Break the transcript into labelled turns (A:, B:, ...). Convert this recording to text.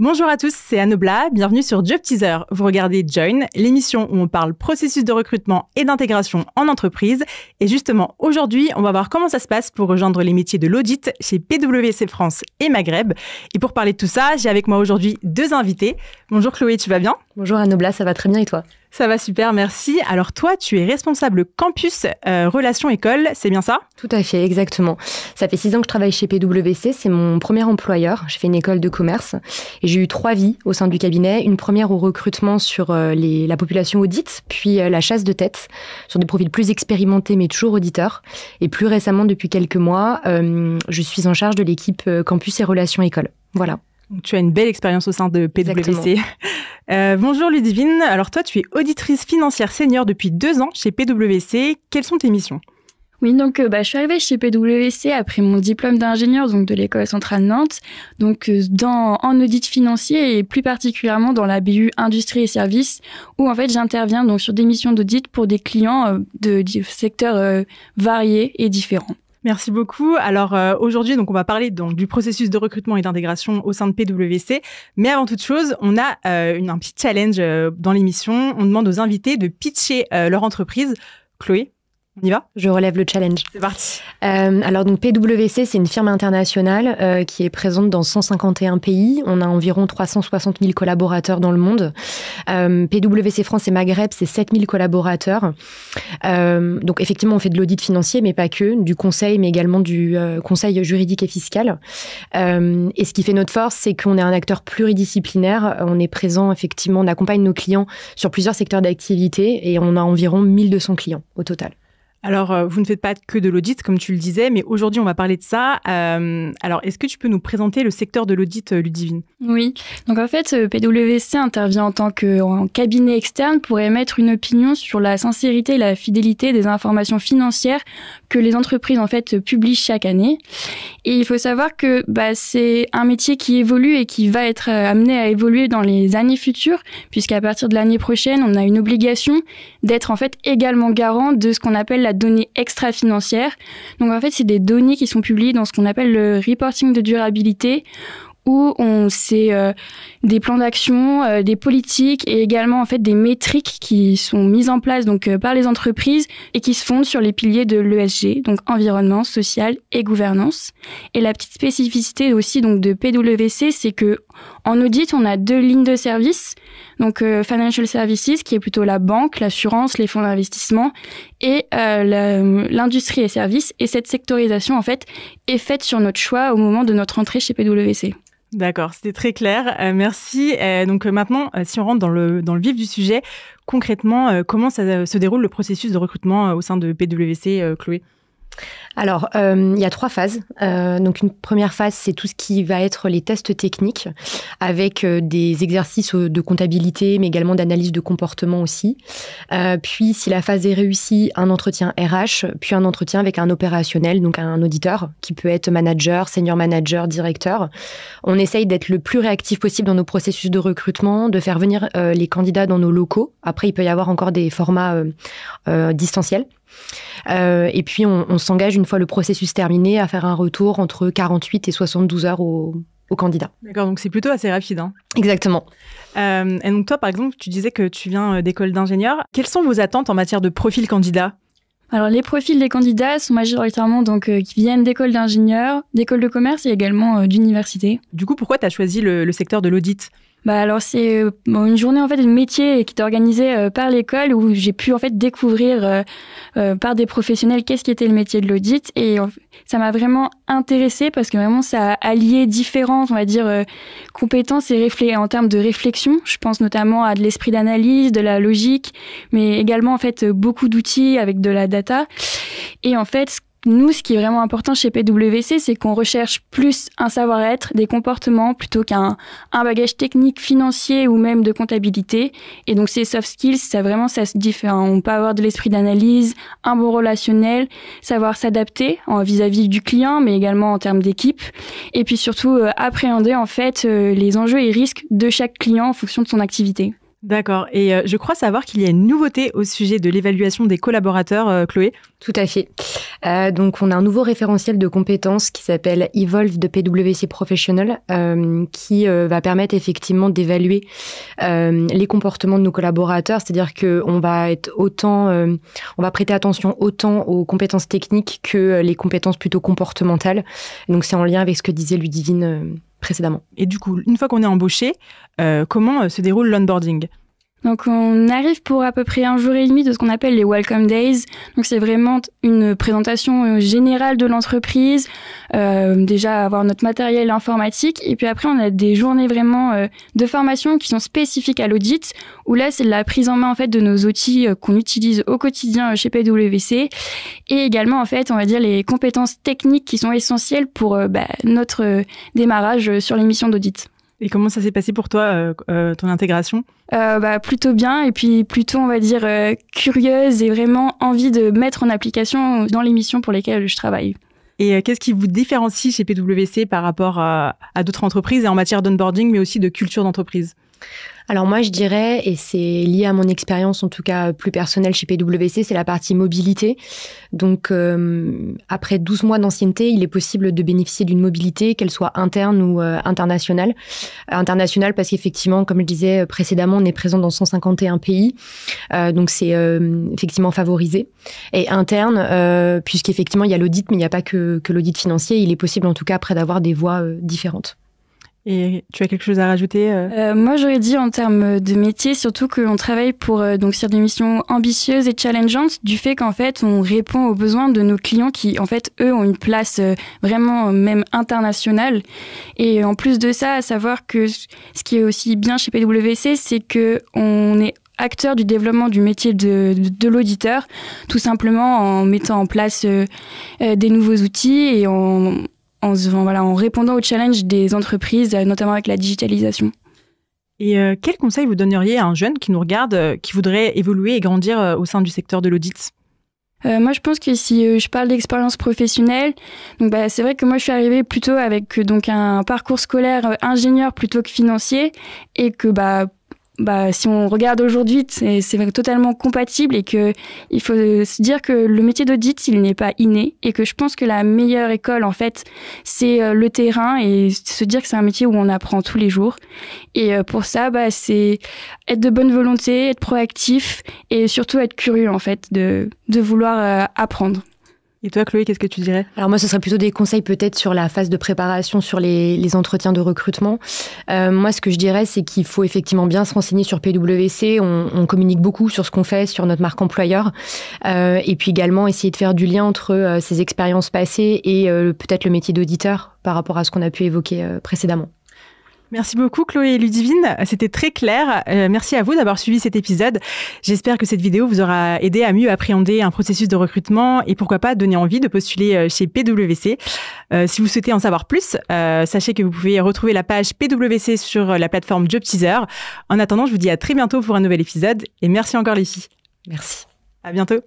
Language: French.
A: Bonjour à tous, c'est Anne Oblat, bienvenue sur Job Teaser. Vous regardez Join, l'émission où on parle processus de recrutement et d'intégration en entreprise. Et justement, aujourd'hui, on va voir comment ça se passe pour rejoindre les métiers de l'audit chez PwC France et Maghreb. Et pour parler de tout ça, j'ai avec moi aujourd'hui deux invités. Bonjour Chloé, tu vas bien ?
B: Bonjour Anne Oblat, ça va très bien et toi ?
A: Ça va super, merci. Alors toi, tu es responsable campus relations école, c'est bien ça ?
B: Tout à fait, exactement. Ça fait 6 ans que je travaille chez PwC, c'est mon premier employeur. J'ai fait une école de commerce et j'ai eu 3 vies au sein du cabinet. Une première au recrutement sur la population audite, puis la chasse de tête sur des profils plus expérimentés mais toujours auditeurs. Et plus récemment, depuis quelques mois, je suis en charge de l'équipe campus et relations école. Voilà.
A: Donc, tu as une belle expérience au sein de PwC. Bonjour Ludivine, alors toi tu es auditrice financière senior depuis 2 ans chez PwC. Quelles sont tes missions ?
C: Oui, donc je suis arrivée chez PwC après mon diplôme d'ingénieur donc de l'École centrale Nantes, donc en audit financier et plus particulièrement dans la BU industrie et services où en fait j'interviens donc sur des missions d'audit pour des clients de secteurs variés et différents.
A: Merci beaucoup. Alors aujourd'hui, donc on va parler du processus de recrutement et d'intégration au sein de PwC. Mais avant toute chose, on a un petit challenge dans l'émission. On demande aux invités de pitcher leur entreprise. Chloé, on y va ?
B: Je relève le challenge.
A: C'est parti.
B: Alors donc PwC, c'est une firme internationale qui est présente dans 151 pays. On a environ 360 000 collaborateurs dans le monde. PwC France et Maghreb, c'est 7 000 collaborateurs. Donc effectivement, on fait de l'audit financier, mais pas que, du conseil, mais également du conseil juridique et fiscal. Et ce qui fait notre force, c'est qu'on est un acteur pluridisciplinaire. On est présent, effectivement, on accompagne nos clients sur plusieurs secteurs d'activité et on a environ 1200 clients au total.
A: Alors, vous ne faites pas que de l'audit, comme tu le disais, mais aujourd'hui, on va parler de ça. Alors, est-ce que tu peux nous présenter le secteur de l'audit, Ludivine ?
C: Oui, donc en fait, PwC intervient en tant qu'en cabinet externe pour émettre une opinion sur la sincérité et la fidélité des informations financières que les entreprises en fait publient chaque année. Et il faut savoir que c'est un métier qui évolue et qui va être amené à évoluer dans les années futures, puisqu'à partir de l'année prochaine, on a une obligation d'être en fait également garant de ce qu'on appelle la donnée extra-financière. Donc en fait, c'est des données qui sont publiées dans ce qu'on appelle le reporting de durabilité, où c'est des plans d'action, des politiques et également en fait des métriques qui sont mises en place donc par les entreprises et qui se fondent sur les piliers de l'ESG, donc environnement, social et gouvernance. Et la petite spécificité aussi donc de PwC, c'est que en audit, on a 2 lignes de service, donc Financial Services qui est plutôt la banque, l'assurance, les fonds d'investissement et l'industrie et services. Et cette sectorisation en fait est faite sur notre choix au moment de notre entrée chez PwC.
A: D'accord, c'était très clair. Merci. Donc maintenant, si on rentre dans le vif du sujet, concrètement, comment ça se déroule le processus de recrutement au sein de PwC, Chloé ?
B: Alors, il y a 3 phases. Donc, une première phase, c'est tout ce qui va être les tests techniques avec des exercices de comptabilité, mais également d'analyse de comportement aussi. Puis, si la phase est réussie, un entretien RH, puis un entretien avec un opérationnel, donc un auditeur, qui peut être manager, senior manager, directeur. On essaye d'être le plus réactif possible dans nos processus de recrutement, de faire venir les candidats dans nos locaux. Après, il peut y avoir encore des formats distanciels. Et puis, on s'engage, une fois le processus terminé, à faire un retour entre 48 et 72 heures aux candidats.
A: D'accord, donc c'est plutôt assez rapide. Hein.
B: Exactement.
A: Et donc toi, par exemple, tu disais que tu viens d'école d'ingénieur. Quelles sont vos attentes en matière de profil candidat ?
C: Alors, les profils des candidats sont majoritairement qui viennent d'écoles d'ingénieurs, d'écoles de commerce et également d'universités.
A: Du coup, pourquoi tu as choisi le secteur de l'audit ?
C: Alors c'est une journée en fait de métier qui est organisée par l'école où j'ai pu en fait découvrir par des professionnels qu'est-ce qui était le métier de l'audit et ça m'a vraiment intéressée parce que vraiment ça a allié différentes on va dire compétences et en termes de réflexion. Je pense notamment à de l'esprit d'analyse, de la logique, mais également en fait beaucoup d'outils avec de la data et en fait nous, ce qui est vraiment important chez PwC, c'est qu'on recherche plus un savoir-être, des comportements, plutôt qu'un bagage technique, financier ou même de comptabilité. Et donc, ces soft skills, ça se diffère. On peut avoir de l'esprit d'analyse, un bon relationnel, savoir s'adapter vis-à-vis du client, mais également en termes d'équipe. Et puis surtout, appréhender en fait les enjeux et risques de chaque client en fonction de son activité.
A: D'accord. Et je crois savoir qu'il y a une nouveauté au sujet de l'évaluation des collaborateurs, Chloé.
B: Tout à fait. Donc, on a un nouveau référentiel de compétences qui s'appelle Evolve de PwC Professional, qui va permettre effectivement d'évaluer les comportements de nos collaborateurs. C'est-à-dire qu'on va être on va prêter attention autant aux compétences techniques que les compétences plutôt comportementales. Donc, c'est en lien avec ce que disait Ludivine précédemment.
A: Et du coup, une fois qu'on est embauché, comment se déroule l'onboarding ?
C: Donc, on arrive pour à peu près 1 jour et demi de ce qu'on appelle les Welcome Days. Donc, c'est vraiment une présentation générale de l'entreprise, déjà avoir notre matériel informatique. Et puis après, on a des journées vraiment de formation qui sont spécifiques à l'audit, où là, c'est la prise en main en fait de nos outils qu'on utilise au quotidien chez PwC. Et également, en fait, on va dire les compétences techniques qui sont essentielles pour notre démarrage sur les missions d'audit.
A: Et comment ça s'est passé pour toi, ton intégration ?
C: Plutôt bien, et puis plutôt, on va dire, curieuse et vraiment envie de mettre en application dans les missions pour lesquelles je travaille.
A: Et qu'est-ce qui vous différencie chez PwC par rapport à d'autres entreprises et en matière d'onboarding, mais aussi de culture d'entreprise ?
B: Alors moi, je dirais, et c'est lié à mon expérience, en tout cas plus personnelle chez PwC, c'est la partie mobilité. Donc, après 12 mois d'ancienneté, il est possible de bénéficier d'une mobilité, qu'elle soit interne ou internationale. Internationale parce qu'effectivement, comme je disais précédemment, on est présent dans 151 pays. Donc, c'est effectivement favorisé. Et interne, puisqu'effectivement, il y a l'audit, mais il n'y a pas que l'audit financier. Il est possible, en tout cas, après d'avoir des voies différentes.
A: Et tu as quelque chose à rajouter
C: Moi, j'aurais dit en termes de métier, surtout qu'on travaille donc sur des missions ambitieuses et challengeantes, du fait qu'en fait, on répond aux besoins de nos clients qui, en fait, eux, ont une place vraiment même internationale. Et en plus de ça, à savoir que ce qui est aussi bien chez PwC, c'est que on est acteur du développement du métier de l'auditeur, tout simplement en mettant en place des nouveaux outils et en répondant aux challenges des entreprises, notamment avec la digitalisation.
A: Et quel conseil vous donneriez à un jeune qui nous regarde, qui voudrait évoluer et grandir au sein du secteur de l'audit ?
C: Moi, je pense que si je parle d'expérience professionnelle, donc c'est vrai que moi, je suis arrivée plutôt avec donc un parcours scolaire ingénieur plutôt que financier, et que si on regarde aujourd'hui, c'est totalement compatible, et que il faut se dire que le métier d'audit, il n'est pas inné, et que je pense que la meilleure école, en fait, c'est le terrain, et se dire que c'est un métier où on apprend tous les jours. Et pour ça, c'est être de bonne volonté, être proactif, et surtout être curieux, en fait, de vouloir apprendre.
A: Et toi, Chloé, qu'est-ce que tu dirais ?
B: Alors moi, ce serait plutôt des conseils peut-être sur la phase de préparation, sur les entretiens de recrutement. Moi, ce que je dirais, c'est qu'il faut effectivement bien se renseigner sur PwC. On communique beaucoup sur ce qu'on fait, sur notre marque employeur. Et puis également, essayer de faire du lien entre ses expériences passées et peut-être le métier d'auditeur par rapport à ce qu'on a pu évoquer précédemment.
A: Merci beaucoup Chloé et Ludivine, c'était très clair. Merci à vous d'avoir suivi cet épisode. J'espère que cette vidéo vous aura aidé à mieux appréhender un processus de recrutement et pourquoi pas donner envie de postuler chez PwC. Si vous souhaitez en savoir plus, sachez que vous pouvez retrouver la page PwC sur la plateforme Job Teaser. En attendant, je vous dis à très bientôt pour un nouvel épisode et merci encore les filles.
B: Merci.
A: À bientôt.